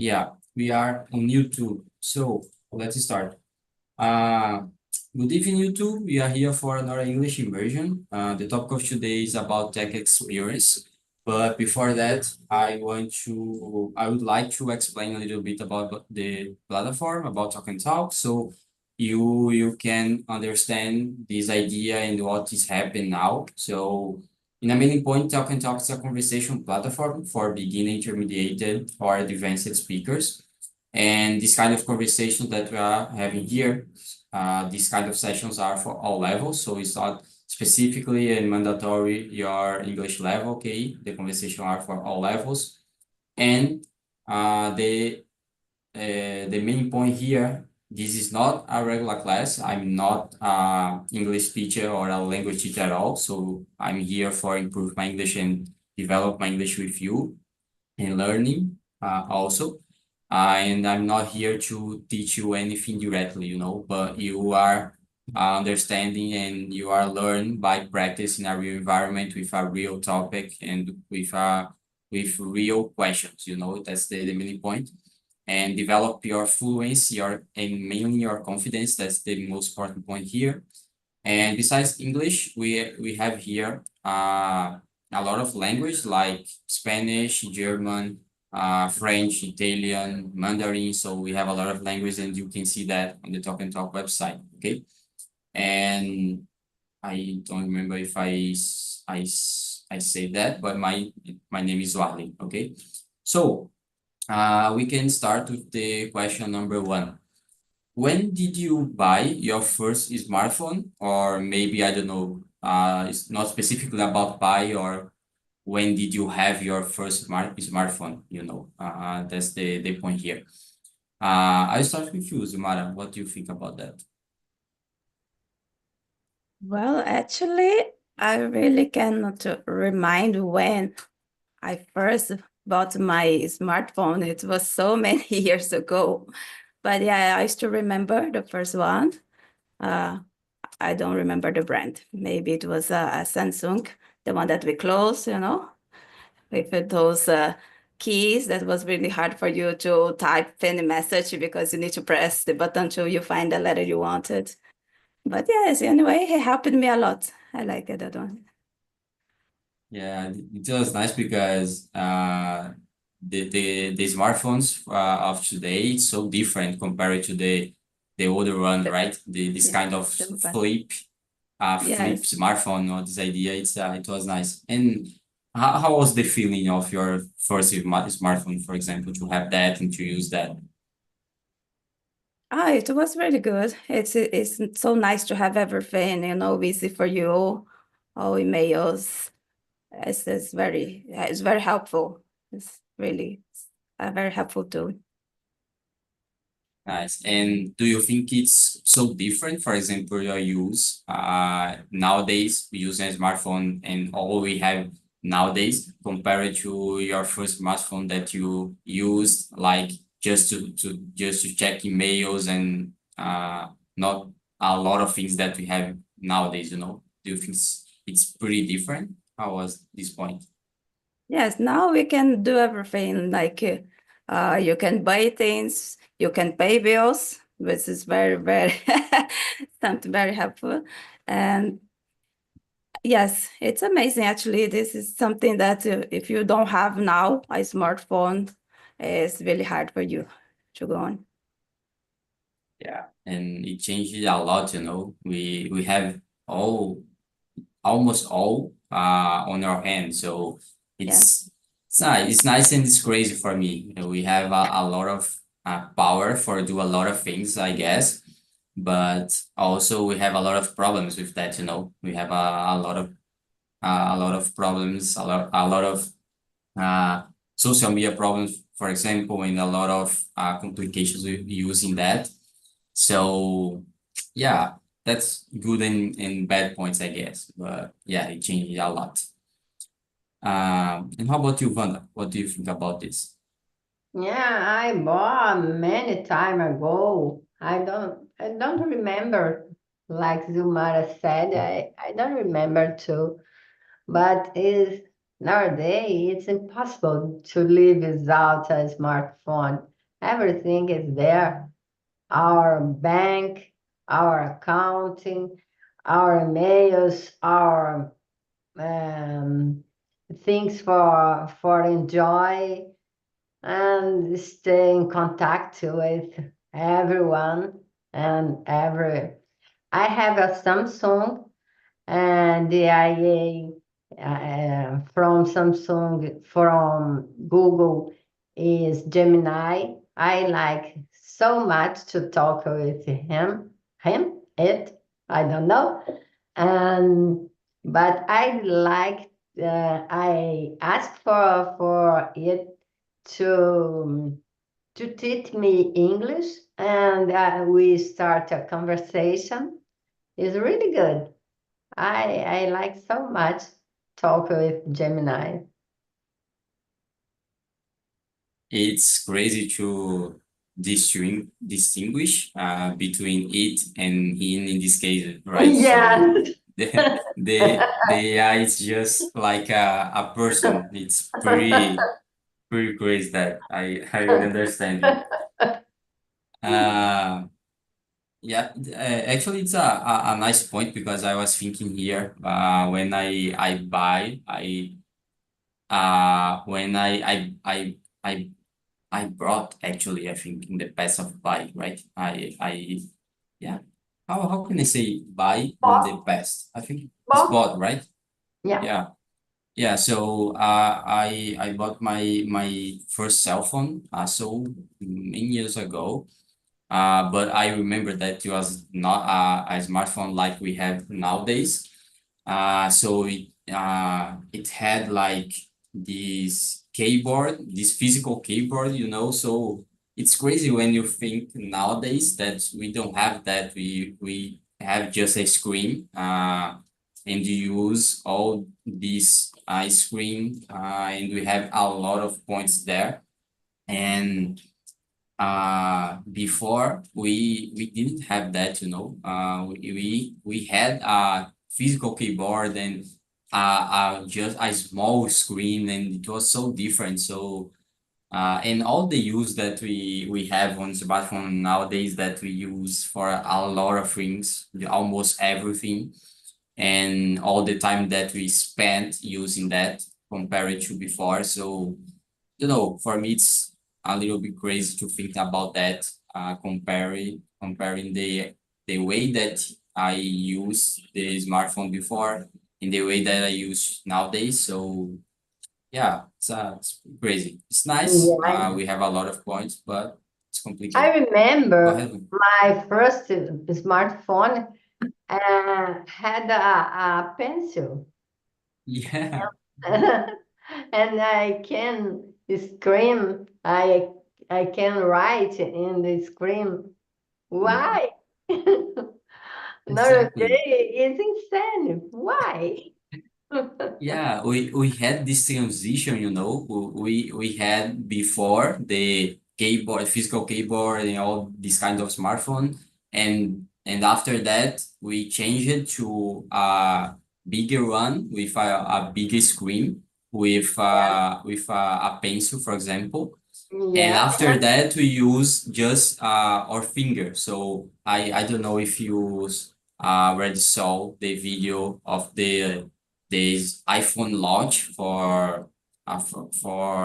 Yeah, we are on YouTube. So let's start. Uh, Good evening, YouTube. We are here for another English immersion. The topic of today is about tech experience. But before that, I would like to explain a little bit about the platform, about Talk and Talk, so you can understand this idea and what is happening now. So in a main point, Talk and Talk is a conversation platform for beginner, intermediate, or advanced speakers. And this kind of conversation that we are having here, these kind of sessions are for all levels. So it's not specifically and mandatory your English level, okay? The conversation are for all levels. And uh, the the main point here, this is not a regular class. I'm not a English teacher or a language teacher at all. So I'm here for improve my English and develop my English with you and learning also. And I'm not here to teach you anything directly, but you are understanding and you are learning by practice in a real environment with a real topic and with real questions, that's the main point. And develop your fluency, and mainly your confidence. That's the most important point here. And besides English, we have here a lot of language like Spanish, German, French, Italian, Mandarin. So we have a lot of language, and you can see that on the Talk and Talk website. Okay, and I don't remember if I say that, but my name is Wally. Okay, so we can start with the question number one. When did you buy your first smartphone? Or maybe, I don't know, it's not specifically about buy, or when did you have your first smartphone? That's the point here. I'll start with you, Zumara. What do you think about that? Well, actually, I really cannot remind when I first bought my smartphone. It was so many years ago. But yeah, I still remember the first one. Uh, I don't remember the brand. Maybe it was a Samsung, the one that we closed, with those keys that was really hard for you to type any message because you need to press the button till you find the letter you wanted. But yes, anyway, it helped me a lot. I like it, that one. Yeah, it was nice because the smartphones of today is so different compared to the older one, The- right? This yeah, kind of the mobile. flip Yes. smartphone, or this idea, it was nice. And how was the feeling of your first smartphone, for example, to have that and to use that? Ah, it was really good. It's so nice to have everything, easy for you, all emails. It's very helpful. It's really a very helpful tool. Nice. And do you think it's so different? For example, your use nowadays, we use a smartphone and all we have nowadays compared to your first smartphone that you used, like just to check emails and not a lot of things that we have nowadays, Do you think it's pretty different? How was this point? Yes, now we can do everything. Like you can buy things, you can pay bills, which is very something very helpful. And yes, it's amazing. Actually, this is something that if you don't have now a smartphone, it's really hard for you to go on. Yeah, and it changes a lot, We have all almost all on our hands. So Yeah. it's nice and it's crazy for me. We have a lot of power for do a lot of things, I guess, but also we have a lot of problems with that. We have a lot of problems, a lot of uh, social media problems, for example, and a lot of complications with using that. So yeah, that's good and bad points, I guess. But yeah, it changed a lot. And how about you, Wanda? What do you think about this? Yeah, I bought many time ago. I don't remember, like Zumara said, I don't remember too. But is Nowadays, it's impossible to live without a smartphone. Everything is there. Our bank, our accounting, our emails, our um, things for enjoy and stay in contact with everyone and every. I have a Samsung and the IA from Samsung from Google is Gemini. I like so much to talk with I don't know. And but I like I asked for it to to teach me English, and we start a conversation. It's really good. I like so much talk with Gemini. It's crazy to distinguish between it and in this case, right? So Yes. the AI is just like a person. It's pretty crazy that I really understand you. Uh, yeah, actually, it's a nice point because I was thinking here when I buy when I brought actually I think in the past of buy, right? Yeah, how can I say buy in the Bob, past? I think it's Bob. bought, right? Yeah. Yeah. Yeah, so I bought my first cell phone so many years ago. But I remember that it was not a smartphone like we have nowadays. So it had like this keyboard, this physical keyboard, So it's crazy when you think nowadays that we don't have that. We have just a screen, and you use all this screen, and we have a lot of points there. And before we didn't have that, we had a physical keyboard and just a small screen, and it was so different. So and all the use that we have on smartphone nowadays that we use for a lot of things, almost everything, and all the time that we spent using that compared to before. So for me, it's a little bit crazy to think about that, comparing the way that I use the smartphone before and the way that I use nowadays. So yeah, it's crazy. It's nice. Yeah. We have a lot of points, but it's I complicated. Go remember ahead. my first smartphone had a pencil. Yeah, And I can scream. I can write in the screen. yeah, Why? Nowadays exactly. it's insane. Why? Yeah, we had this transition, we had before the keyboard, physical keyboard, and all this kind of smartphone, and after that we changed it to a bigger one with a bigger screen with a pencil, for example. And Yeah, after that, we use just our finger. So I don't know if you already saw the video of this iPhone launch for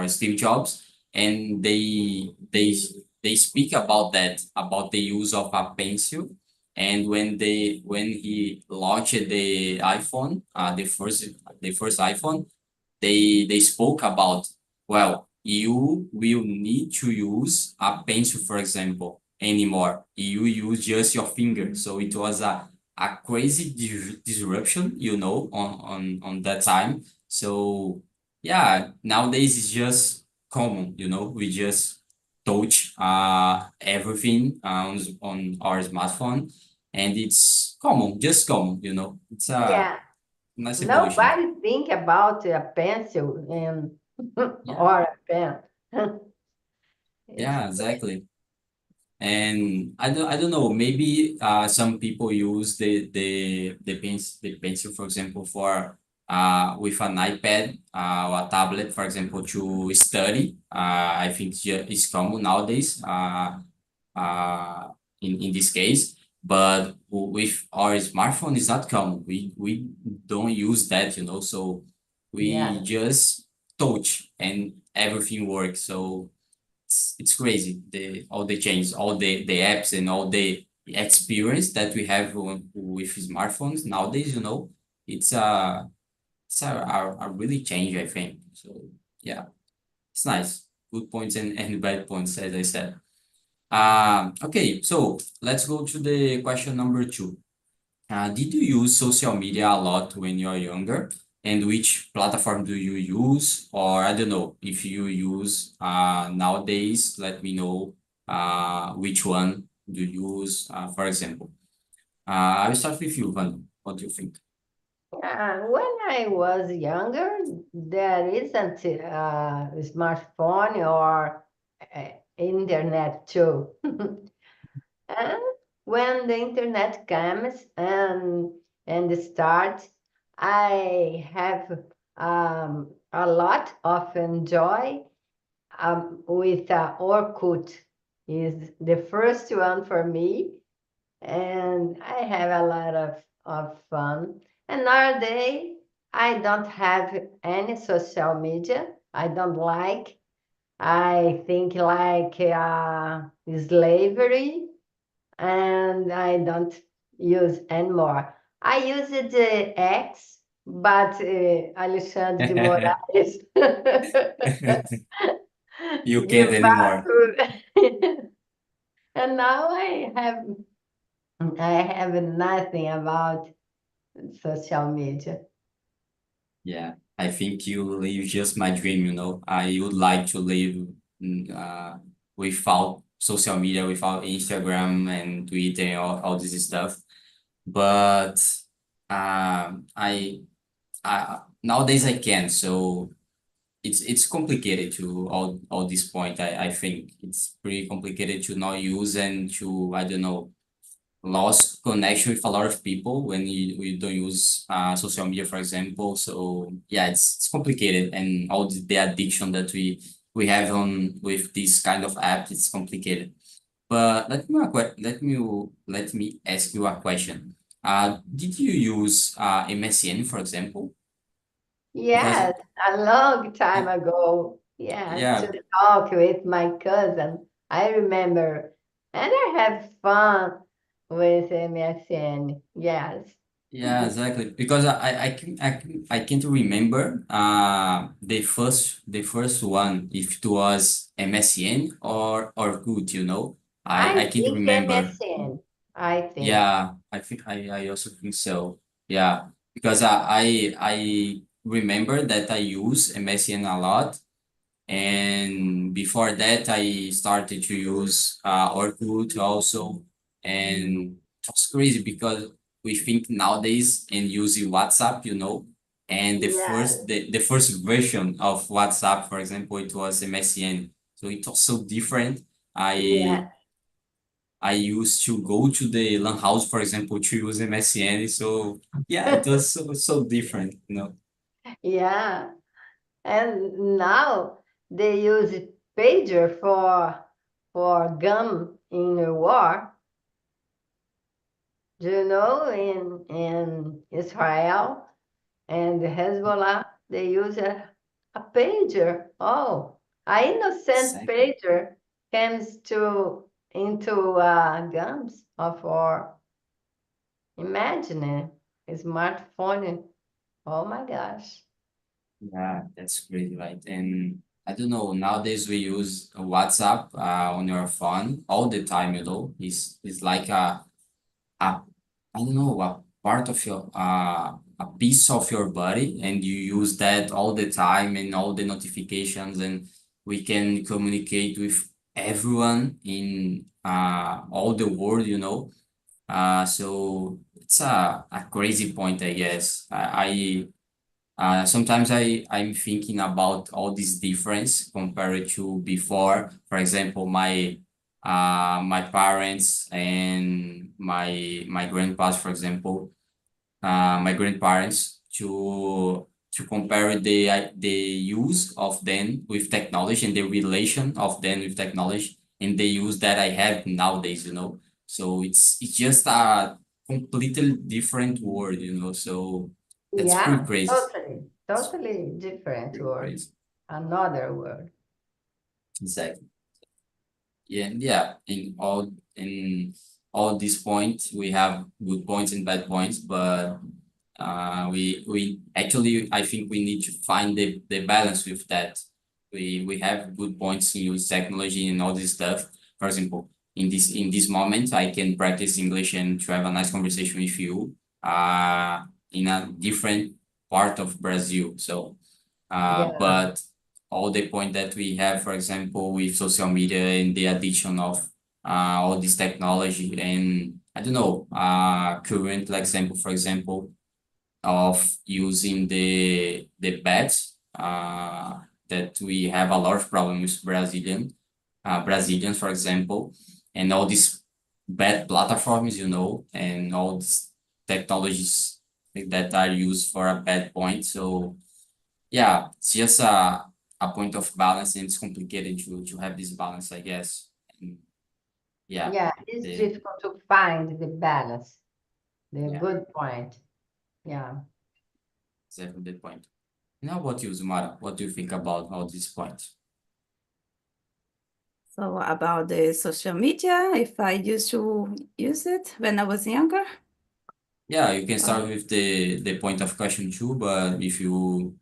Steve Jobs, and they speak about that, about the use of a pencil. And when he launched the iPhone, the first iPhone, they spoke about, well, you will need to use a pencil, for example, anymore. You use just your finger. So it was a crazy disruption, on that time. So yeah, nowadays it's just common, we just touch everything on our smartphone, and it's common, just common, it's a yeah. nice evolution. Nobody think about a pencil and Yeah, or a pen. It's yeah, exactly. And I don't know, maybe some people use the pencil, for example, for with an iPad or a tablet, for example, to study. I think it's common nowadays uh, in this case. But with our smartphone, it's not common. We don't use that, so we Yeah. just touch and everything works. So it's crazy, all the changes, all the apps and all the experience that we have with smartphones nowadays, it's a really change, I think. So yeah, it's nice. Good points and bad points, as I said. Okay, so let's go to the question number 2. Did you use social media a lot when you are younger? And which platform do you use? Or I don't know, if you use nowadays, let me know which one do you use, for example. I will start with you, Van. What do you think? When I was younger, there isn't a smartphone or internet too. And when the internet comes and starts, I have a lot of enjoy with Orkut is the first one for me, and I have a lot of fun. And nowadays, I don't have any social media. I don't like. I think like slavery, and I don't use anymore. I used the X, but Alexandre de Moraes You give can't back anymore. to, and now I have nothing about social media. Yeah, I think you live just my dream, I would like to live without social media, without Instagram and Twitter and all this stuff. But I nowadays I can, so it's complicated to all this point. I think it's pretty complicated to not use and to, I don't know, lost connection with a lot of people when we don't use social media, for example. So yeah, it's complicated, and all the addiction that we have on with this kind of app, it's complicated. But let me ask you a question. Did you use MSN, for example? Because Yes, a long time ago. Yes, yeah, to talk with my cousin. I remember. And I have fun with MSN. Yes. yeah, exactly. Because I can't remember the first one, if it was MSN or Good, I I can't think remember. MSN. I think. Yeah, I think I also think so. Yeah, because I remember that I use MSN a lot. And before that, I started to use Orkut also. And it's crazy because we think nowadays and using WhatsApp, and the first Yes. the first version of WhatsApp, for example, it was MSN. So it was so different. I Yeah. I used to go to the LAN house, for example, to use MSN. So yeah, it was so different. Yeah. And now they use pager for gum in the war. Do you know in Israel and Hezbollah they use a pager. Oh, a innocent Exactly. pager comes to into guns of war. Imagine it, a smartphone. Oh my gosh. Yeah, that's great, right? And I don't know, nowadays we use WhatsApp on your phone all the time, It's like a I don't know, a part of your a piece of your body, and you use that all the time and all the notifications, and we can communicate with everyone in all the world. So it's a crazy point, I guess. Sometimes I'm thinking about all this difference compared to before. For example, my parents and my grandpas, for example, my grandparents to compare the use of them with technology and the relation of them with technology and the use that I have nowadays, you know. So it's just a completely different world, you know. So that's pretty Yeah, crazy. totally different Pretty word, crazy. another word. Exactly. Yeah, and yeah, in all these points we have good points and bad points, but we actually I think we need to find the balance with that. We have good points to use technology and all this stuff. For example, in this moment I can practice English and to have a nice conversation with you in a different part of Brazil. So Yeah, but all the point that we have, for example, with social media and the addition of all this technology and I don't know, current example, for example, of using the bets that we have a lot of problems with Brazilians, for example, and all these bad platforms, you know, and all these technologies that are used for a bad point. So yeah, it's just a point of balance, and it's complicated to have this balance, I guess. And yeah, yeah, it's the difficult to find the balance, the yeah, good point. Yeah. exactly the point. Now, what you, Zumara? What do you think about all these points? So about the social media, if I used to use it when I was younger. Yeah, you can start Uh, with the point of question two, but if you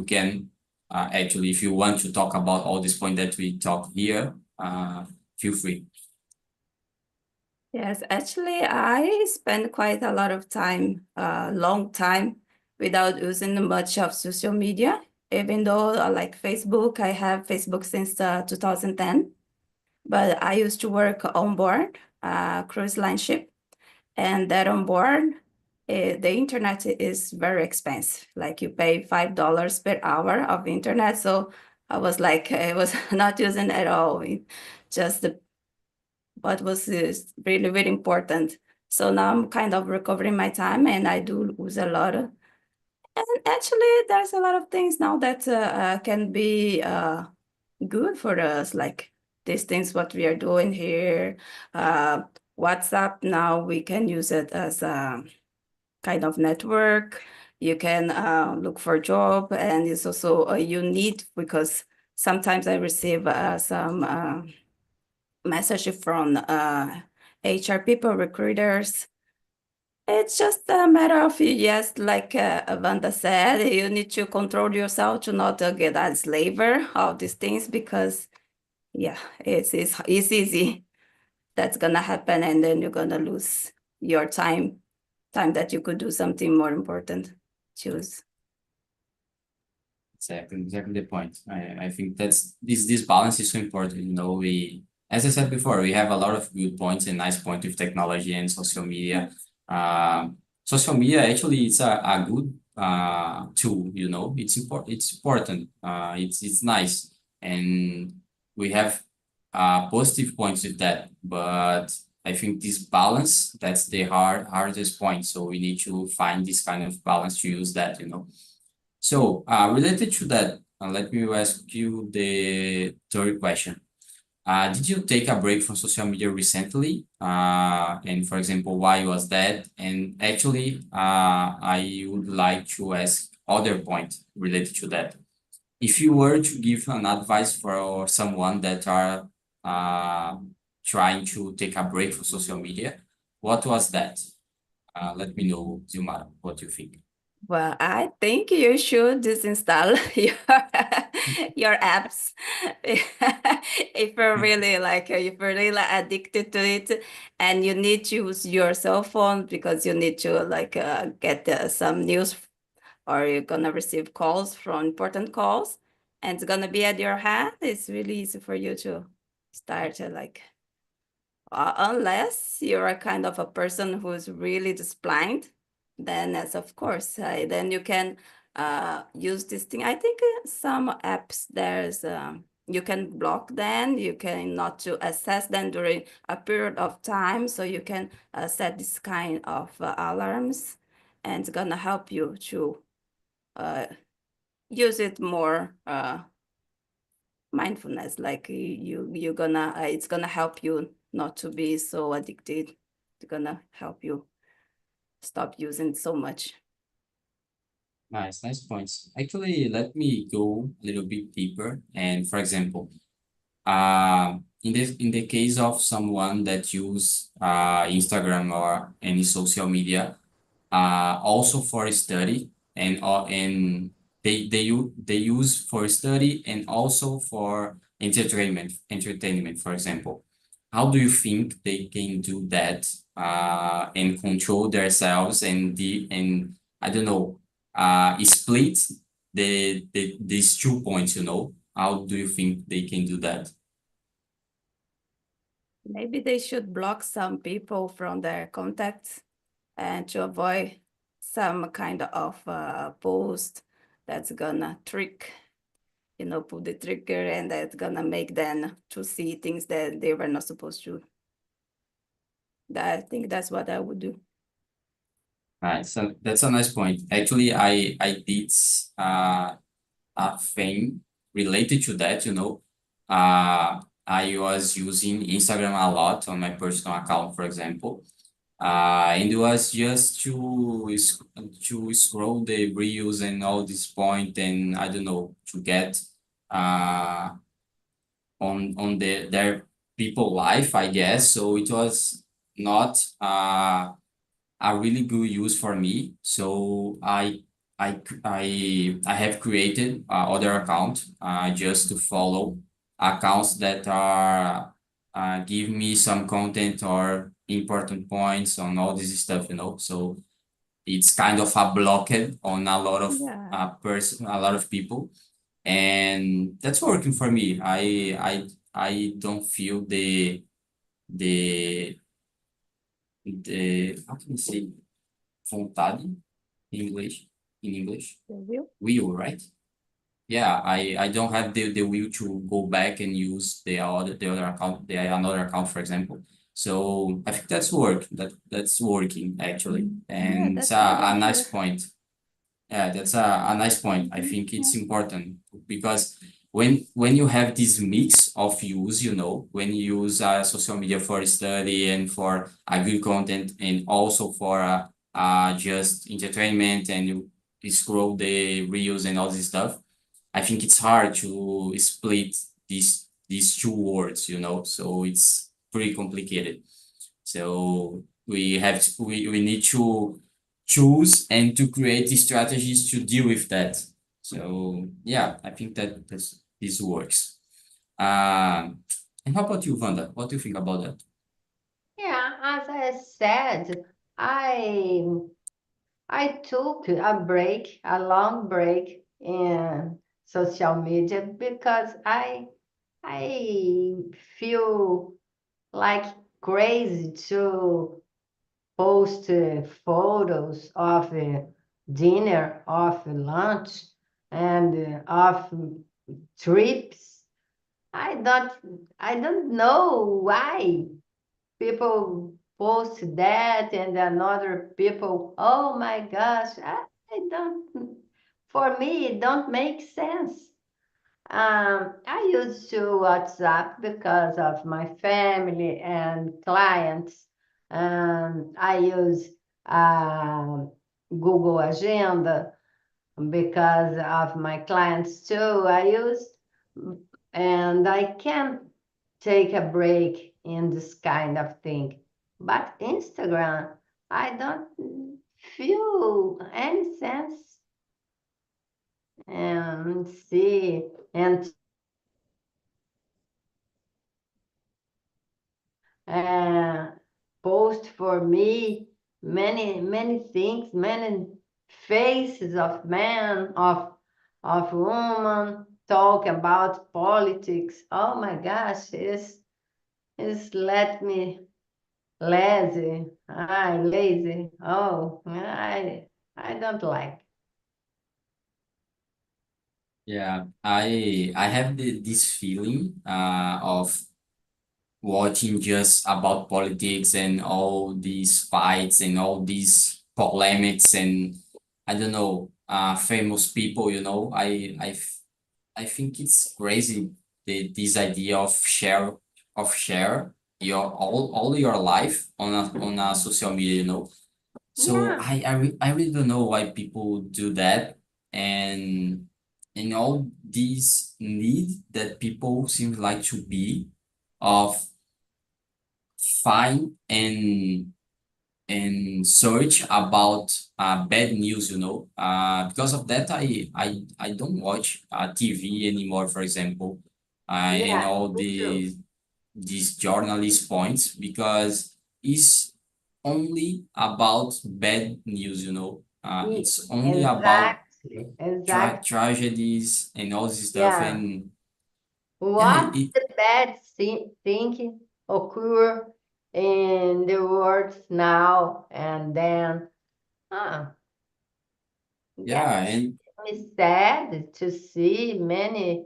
can, actually, if you want to talk about all this point that we talk here, feel free. Yes, actually, I spend quite a lot of time, long time, without using much of social media. Even though, like Facebook, I have Facebook since 2010, but I used to work on board cruise line ship, and that on board, the internet is very expensive. Like you pay $5 per hour of internet. So I was like, I was not using at all. Just what was really, really important. So now I'm kind of recovering my time and I do use a lot. And actually, there's a lot of things now that can be good for us, like these things what we are doing here. Uh, WhatsApp, now we can use it as a kind of network. You can look for a job, and it's also a unique because sometimes I receive some message from HR people, recruiters. It's just a matter of, yes, like Wanda said, you need to control yourself to not get a slaver of these things because, yeah, it's easy. That's gonna happen, and then you're gonna lose your time that you could do something more important. Choose. Exactly the point. I think this balance is so important. You know, as I said before, we have a lot of good points and nice points with technology and social media. Social media actually it's a good tool. You know, it's important. It's important. It's nice, and we have positive points with that. But I think this balance that's the hardest point. So we need to find this kind of balance to use that. You know. So, related to that, let me ask you the third question. Did you take a break from social media recently? And for example, why was that? And actually, I would like to ask other point related to that. If you were to give an advice for someone that are uh, trying to take a break from social media, what was that? Let me know, Zilmar, what you think. Well, I think you should disinstall your apps if you're really like if you're really addicted to it, and you need to use your cell phone because you need to like get some news, or you're gonna receive calls from important calls, and it's gonna be at your hand. It's really easy for you to start like unless you're a kind of a person who's really just blind, then as of course, then you can use this thing. I think some apps there's you can block them, you can not to access them during a period of time, so you can set this kind of alarms. and it's gonna help you to use it more mindfulness. Like you're gonna it's gonna help you not to be so addicted. It's gonna help you stop using so much. Nice points. Actually, let me go a little bit deeper. And for example, in the case of someone that use Instagram or any social media, also for study and they use for study and also for entertainment, for example. How do you think they can do that and control themselves and I don't know split these 2 points, you know? How do you think they can do that? Maybe they should block some people from their contacts and to avoid some kind of post that's gonna trick, pull the trigger, and that's gonna make them to see things that they were not supposed to. I think that's what I would do. Right, so that's a nice point. Actually, I did a thing related to that, you know. I was using Instagram a lot on my personal account, for example. And it was just to scroll the reels and all this point and I don't know to get uh on their people life, I guess. So it was not a really good use for me. So I have created other account just to follow accounts that are give me some content or important points on all this stuff, you know. So it's kind of a blockade on a lot of Yeah. a lot of people, and that's working for me. I don't feel the how can you say vontade in English The will? will, right? Yeah, I don't have the will to go back and use the other account, another account, for example. So I think that's working actually, Yeah, and it's that's good a nice idea. point. Yeah, that's a nice point. I think it's Yeah. important because when you have this mix of use, you know, when you use social media for study and for good content and also for just entertainment and you scroll the reels and all this stuff, I think it's hard to split these two words, you know, so it's pretty complicated. So we need to choose and to create strategies to deal with that. So yeah, I think that this works. And how about you, Wanda? What do you think about that? Yeah, as I said, I I took a break, a long break in social media because I feel like crazy to post photos of dinner, of lunch, and of trips. I don't I don't know why people post that and another people, oh my gosh, I don't, for me, it don't make sense. I use to WhatsApp because of my family and clients. I use Google Agenda because of my clients too. And I can take a break in this kind of thing. But Instagram, I don't feel any sense and see and uh, post for me many things, many faces of men, of women, talk about politics. Oh my gosh, it's let me lazy. Oh, I don't like. Yeah, I have this feeling of watching just about politics and all these fights and all these polemics and I don't know, famous people, I think it's crazy this idea of share your all your life on a social media, So Yeah, I really don't know why people do that and all these need that people seem like to be of find and search about bad news, because of that I don't watch TV anymore, for example, and yeah, all me too. these journalist points because it's only about bad news, it's only about Exactly, exactly. tragedies and all this stuff Yeah. and yeah What it the bad thing occur in the world now and then? Ah, yeah gets and me sad to see many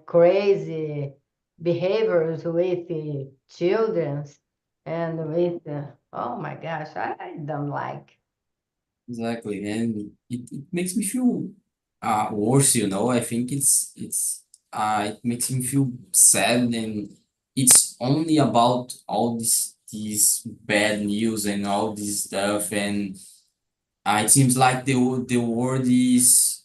crazy behaviors with the children and with oh my gosh, I don't like. exactly, and it makes me feel worse, I think it makes me feel sad, and it's only about all these bad news and all this stuff, and it seems like the world is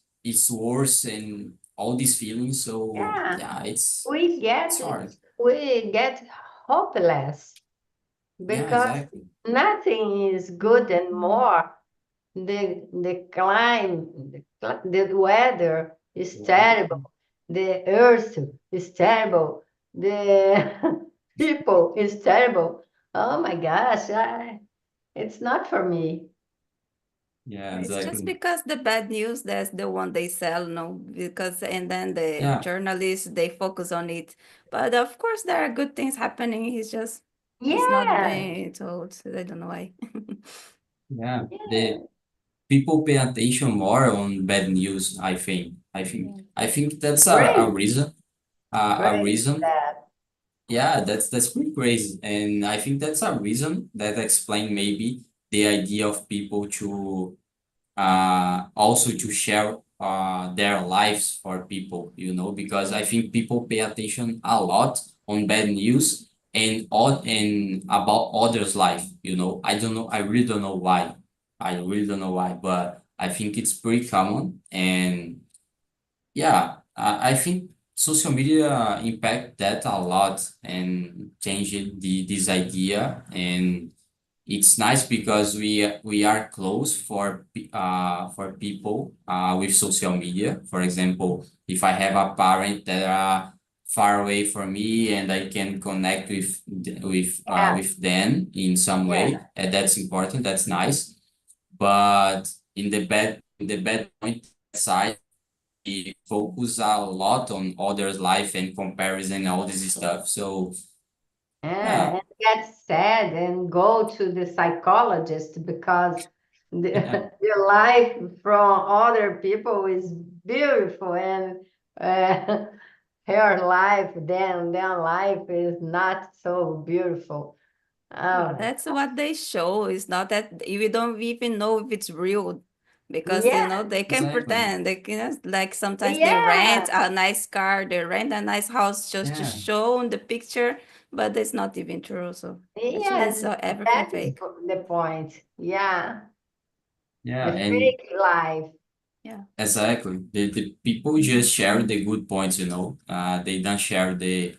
worse and all these feelings. So Yeah, yeah, we it's get hard. we get hopeless Yeah, because exactly. nothing is good anymore. The climate, the weather is terrible. The earth is terrible. The people is terrible. Oh my gosh, it's not for me. Yeah, It's just exactly. because the bad news, that's the one they sell, no? Because and then the Yeah, journalists they focus on it. But of course there are good things happening. It's not Yeah, being told. So I don't know why. yeah. The yeah, people pay attention more on bad news, I think. Yeah. I think that's a great, reason. A great reason. that. Yeah, that's pretty crazy. And I think that's a reason that explain maybe the idea of people to also to share their lives for people, because I think people pay attention a lot on bad news and about others' life, I don't know, I really don't know why. I really don't know why, but I think it's pretty common and yeah, I think social media impact that a lot and changed this idea and it's nice because we are close for people with social media. For example, if I have a parent that are far away from me and I can connect Yeah, with them in some yeah. way, that's important. That's nice. But in the bad point side, we focus a lot on others' life and comparison and all this stuff. So yeah, And get sad and go to the psychologist because yeah. the life from other people is beautiful and uh, her life, their life is not so beautiful. Well, Oh, that's what they show. It's not that we don't even know if it's real because yeah, they can Exactly. pretend. Like sometimes they yeah, rent a nice car, they rent a nice house just to Yeah. show in the picture, but it's not even true. So actually, yes, it's everything that is fake. the point. Yeah, Yeah. the And fake life. Yeah. exactly. The people just share the good points, they don't share the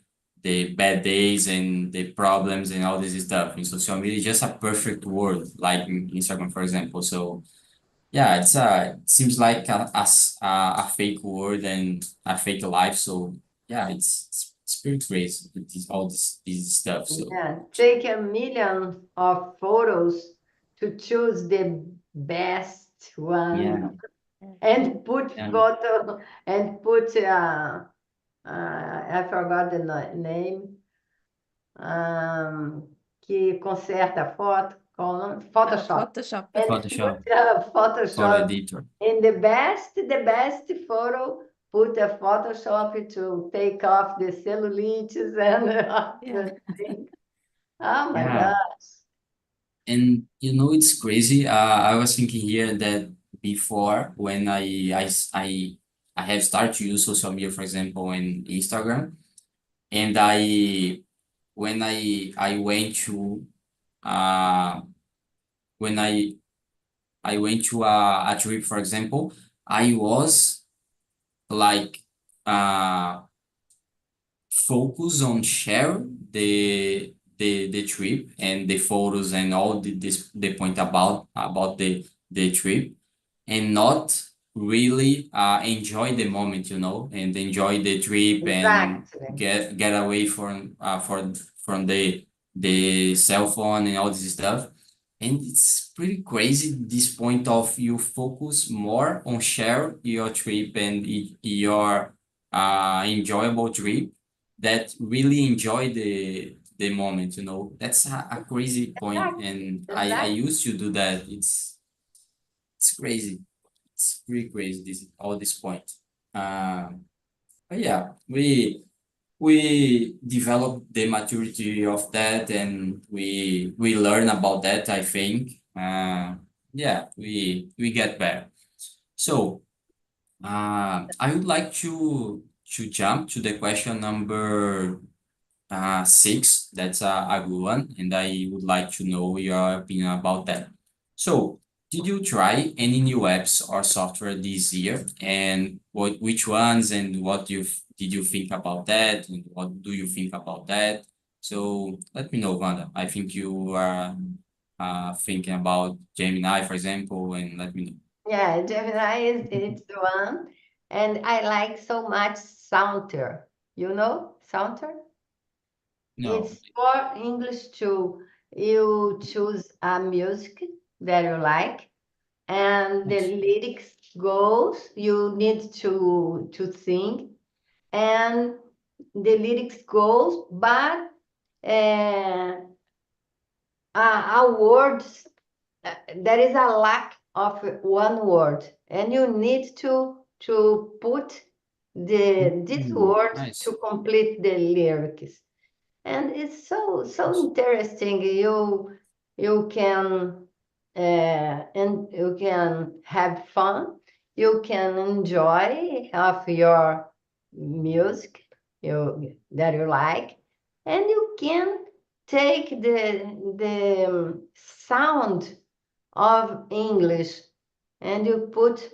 bad days and the problems and all this stuff. In social media, it's just a perfect world, like in Instagram, for example. So yeah, it seems like a fake world and a fake life. So yeah, it's pretty crazy with all this stuff. So Yeah, take a million of photos to choose the best yeah, one and put yeah, photo and put I forgot the name que conserta a foto com Photoshop Photoshop. and put Photoshop, photo Photoshop editor. in the best photo. Put a Photoshop to take off the cellulitis and Yeah. the thing. Oh my Yeah. God. And you know, it's crazy. I was thinking here that before when I have started to use social media, for example, in Instagram, and when I went to uh when I went to a trip, for example, I was like focus on share the trip and the photos and all the point about the trip, and not really enjoy the moment, you know, and enjoy the trip and Exactly. get away from the cell phone and all this stuff. And it's pretty crazy this point of you focus more on share your trip and your enjoyable trip that really enjoy the moment, you know. That's a crazy point, Exactly. and I Exactly. used to do that. It's crazy. It's pretty crazy this all this point. But yeah, we develop the maturity of that, and we learn about that, I think. Yeah, we get better. So I would like to jump to the question number six. That's a good one, and I would like to know your opinion about that. So, did you try any new apps or software this year, and which ones, and did you think about that, and what do you think about that? So, let me know, Wanda. I think you are thinking about Gemini, for example, and let me know. Yeah, Gemini is it's the one. And I like so much Soundter. You know Soundter? No. It's for English too. You choose a music that you like, and the Nice. lyrics goes. You need to sing, and the lyrics goes, but uh, a word there is a lack of one word, and you need to put this word to Nice. complete the lyrics, and it's so interesting. You can and you can have fun. You can enjoy of your music that you like, and you can take the sound of English and you put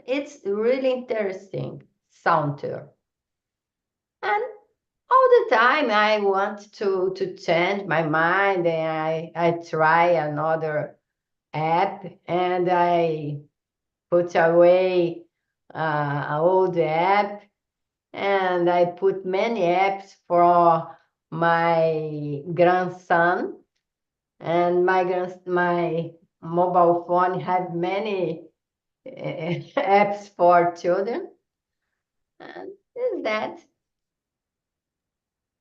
it's really interesting sounder. And all the time I want to change my mind and I try another app and I put away an old app and I put many apps for my grandson and my mobile phone had many apps for children. And is that?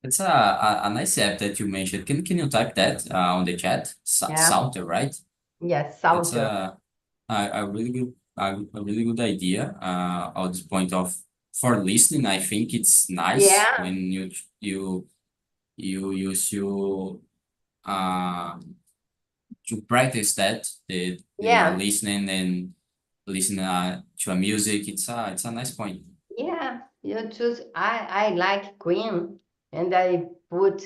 It's a nice app that you mentioned. Can you type that on the chat? Yeah. Salter, right? Yes, That's Sounder. a really good a really good idea. At this point of for listening, I think it's nice Yeah, when you use uh to practice that the yeah, listening and listen to a music. It's a nice point. yeah. You choose. I like Queen, and I put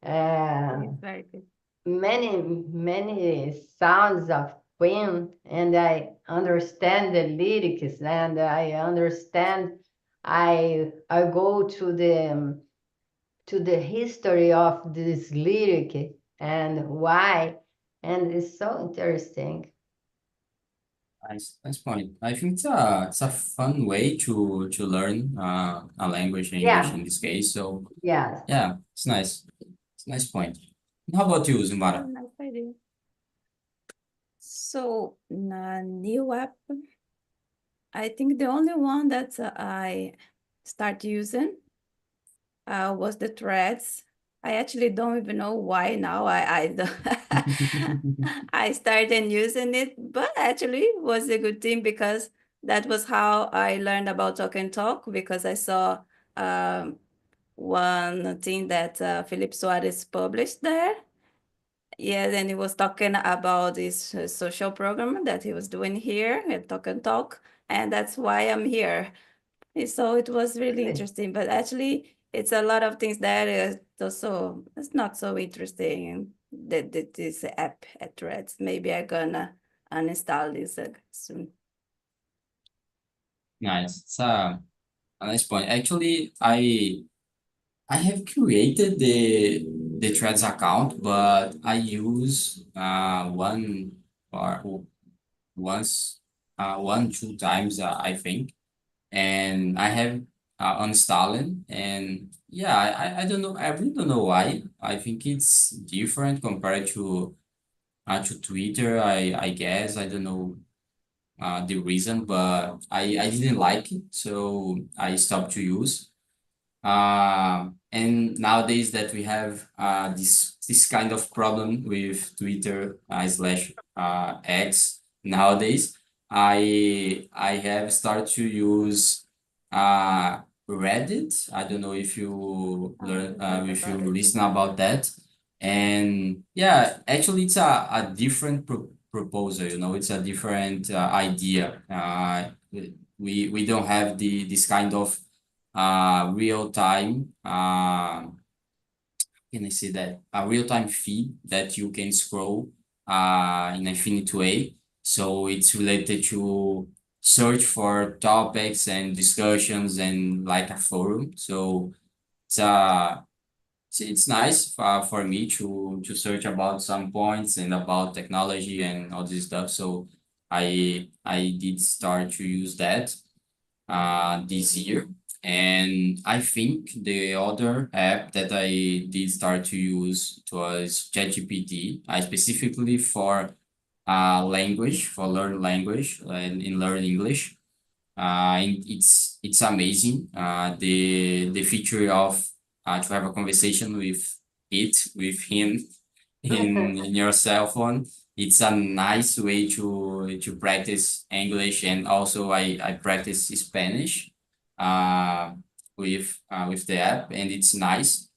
uh, It's very good. many sounds of Queen, and I understand the lyrics, and I understand. I go to the history of this lyric and why, and it's so interesting. Nice point. I think it's a fun way to learn a language, English Yeah, in this case. So yes. yeah, it's nice. It's a nice point. And how about you, Oh, Zimbara? nice idea. So, new app, I think the only one that I start using was the threads. I actually don't even know why now I I started using it, but actually it was a good thing because that was how I learned about talk and talk because I saw one thing that Philip Soares published there. Yes, and he was talking about this social program that he was doing here at Talk and Talk, and that's why I'm here. So it was really Good. interesting, but actually it's a lot of things that is also it's not so interesting. That this app at Threads. Maybe I'm gonna uninstall this soon. Nice. It's a nice point. Actually, I have created the Threads account, but I use one or once one, two times I think, and I have uninstalled, and yeah, I don't know, I really don't know why. I think it's different compared to Twitter. I guess I don't know the reason, but I didn't like it, so I stopped to use. And nowadays that we have this kind of problem with Twitter slash X nowadays, I have started to use Reddit. I don't know if you learn if you listen about that. And yeah, actually it's a different proposal, you know, it's a different idea. We don't have this kind of real time can I say that a real time feed that you can scroll in infinite way. So it's related to search for topics and discussions and like a forum. So it's it's nice for me to search about some points and about technology and all this stuff. So I did start to use that this year. And I think the other app that I did start to use was ChatGPT, specifically for language, for learn language and in learn English. And it's amazing. The feature of to have a conversation with him in your cell phone. It's a nice way to practice English, and also I practice Spanish with the app, and it's nice.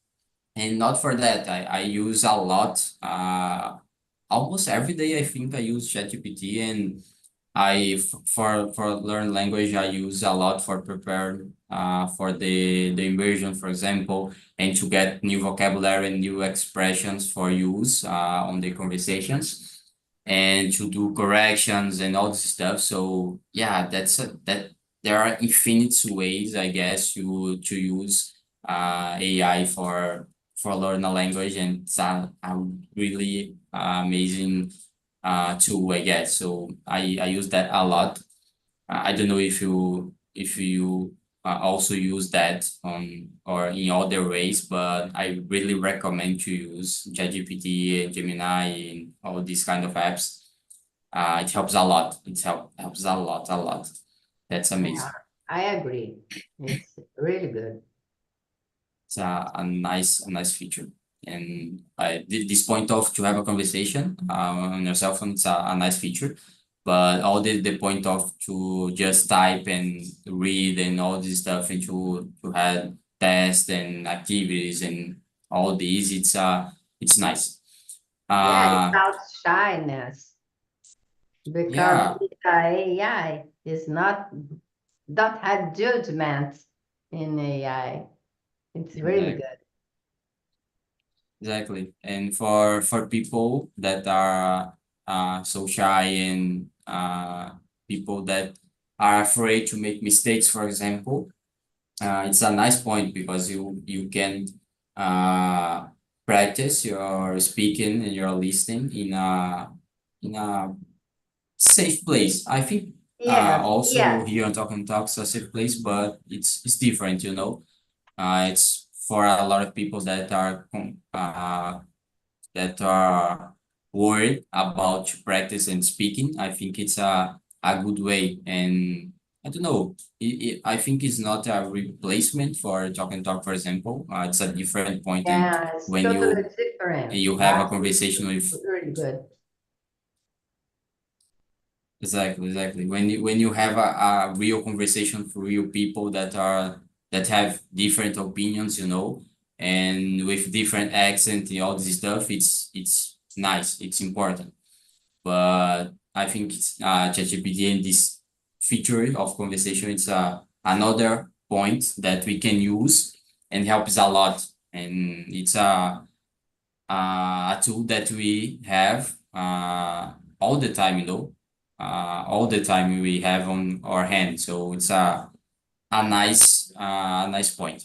And not for that, I use a lot almost every day. I think I use ChatGPT, and for learn language I use a lot for prepare for the immersion, for example, and to get new vocabulary and new expressions for use on the conversations, and to do corrections and all this stuff. So yeah, that there are infinite ways, I guess, to use AI for learn a language, and it's a really amazing tool, I guess. So I use that a lot. I don't know if you also use that on or in other ways, but I really recommend to use ChatGPT and Gemini and all these kind of apps. It helps a lot. Helps a lot. That's Yeah, amazing. I agree. It's really good. It's a nice feature. And this point of to have a conversation on your cell phone, it's a nice feature. But all the point of to just type and read and all this stuff, and to have tests and activities and all these, it's nice. Yeah, it's Uh out shyness because yeah, AI is not don't have judgment in AI. It's really exactly. good. Exactly. And for people that are so shy and people that are afraid to make mistakes, for example, it's a nice point because you can uh practice your speaking and your listening in a safe place. I think Yes, also yes. here on Talk and Talks a safe place, but it's different, you know. It's for a lot of people that are worried about to practice and speaking. I think it's a good way, and I don't know. I think it's not a replacement for Talk and Talk, for example. It's a different point, and Yeah, it's when totally different, you have a but conversation it's with really good. exactly. When you have a real conversation for real people that have different opinions, you know, and with different accent and all this stuff, it's nice, it's important. But I think it's, ChatGPT and this feature of conversation, it's another point that we can use and helps a lot. And it's a tool that we have all the time, all the time we have on our hand. So it's a nice point.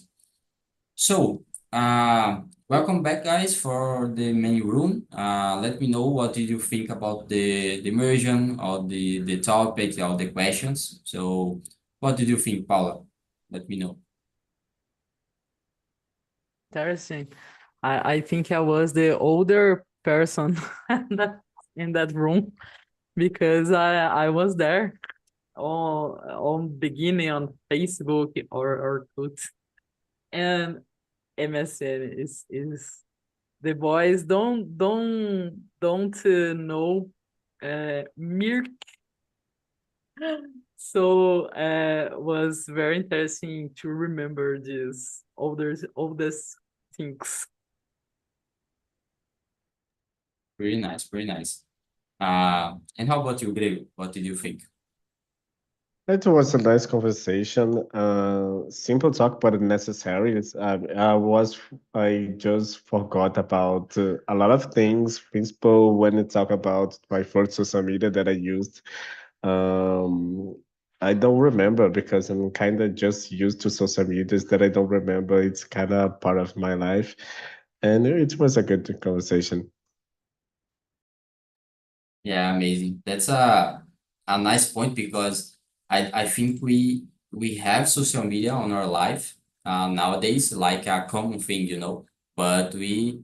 So, welcome back, guys, for the main room. Let me know what did you think about the immersion or the topic or the questions. So, what did you think, Paula? Let me know. Interesting. I think I was the older person in that room because I was there on beginning on Facebook or Twitter. And MSN is the boys don't know Mirk. So was very interesting to remember these oldest things. Pretty nice, pretty nice. And how about you, Greg? What did you think? It was a nice conversation. Simple talk, but necessary. I just forgot about a lot of things. Principal, when you talk about my first social media that I used, um, I don't remember because I'm kind of just used to social medias that I don't remember. It's kind of part of my life, and it was a good conversation. Yeah, amazing. That's a nice point because I think we have social media on our life nowadays like a common thing, but we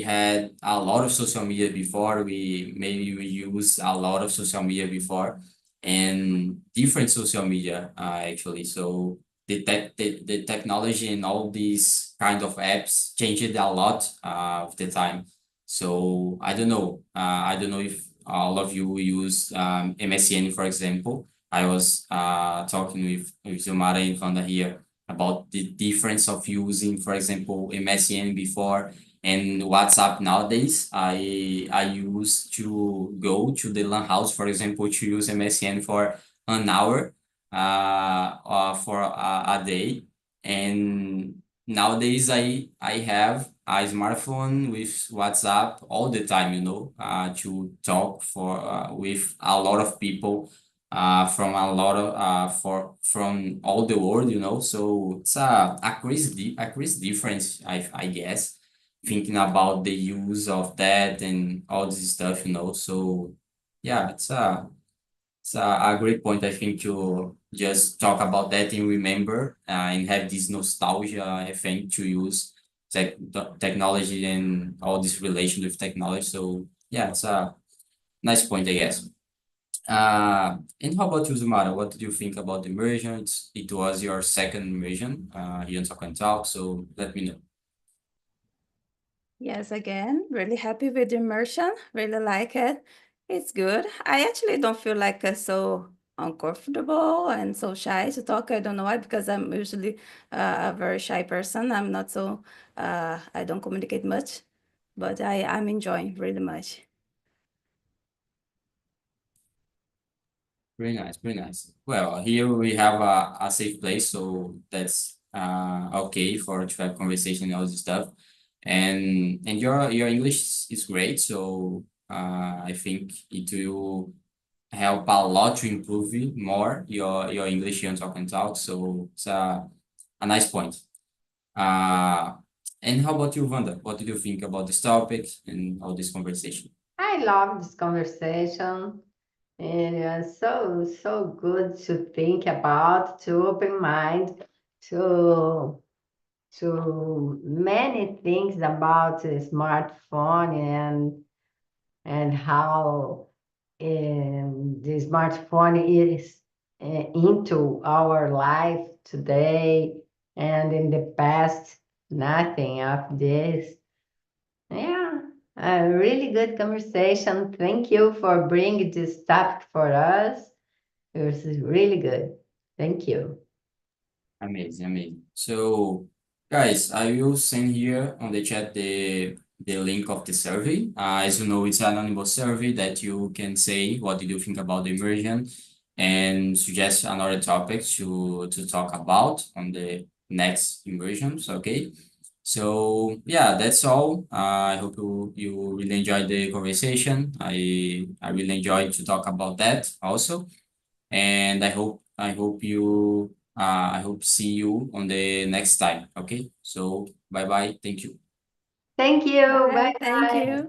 had a lot of social media before. We use a lot of social media before and different social media actually. So the technology and all these kind of apps changed a lot of the time. So I don't know. I don't know if all of you use MSN, for example. I was talking with Zomara and Vanda here about the difference of using, for example, MSN before and WhatsApp nowadays. I used to go to the LAN house, for example, to use MSN for an hour for a day. And nowadays I have a smartphone with WhatsApp all the time, to talk with a lot of people from a lot of from all the world, So it's a crazy difference, I guess, thinking about the use of that and all this stuff, So yeah, it's a great point, I think, to just talk about that and remember and have this nostalgia, I think, to use technology and all this relation with technology. So yeah, it's a nice point, I guess. And how about you, Zumara? What did you think about the immersion? It was your second immersion here on Talk and Talk, so let me know. Yes, again, really happy with the immersion. Really like it. It's good. I actually don't feel like so uncomfortable and so shy to talk. I don't know why, because I'm usually a very shy person. I'm not so, I don't communicate much, but I'm enjoying really much. Very nice, very nice. Well, here we have a safe place, so that's okay for to have conversation and all this stuff. And your English is great, so I think it will help a lot to improve it more your English here on Talk and Talk. So it's a nice point. Uh, and how about you, Wanda? What did you think about this topic and all this conversation? I love this conversation. And it's so good to think about, to open mind to many things about the smartphone and how the smartphone is into our life today and in the past. Nothing of this. Yeah, a really good conversation. Thank you for bringing this topic for us. It was really good. Thank you. Amazing, amazing. So, guys, I will send here on the chat the link of the survey. As you know, it's an anonymous survey that you can say what did you think about the immersion and suggest another topic to talk about on the next immersions. Okay. So yeah, that's all. I hope you really enjoyed the conversation. I really enjoyed to talk about that also, and I hope see you on the next time. Okay, so bye bye. Thank you. Thank you. Bye. Bye Thank bye. you.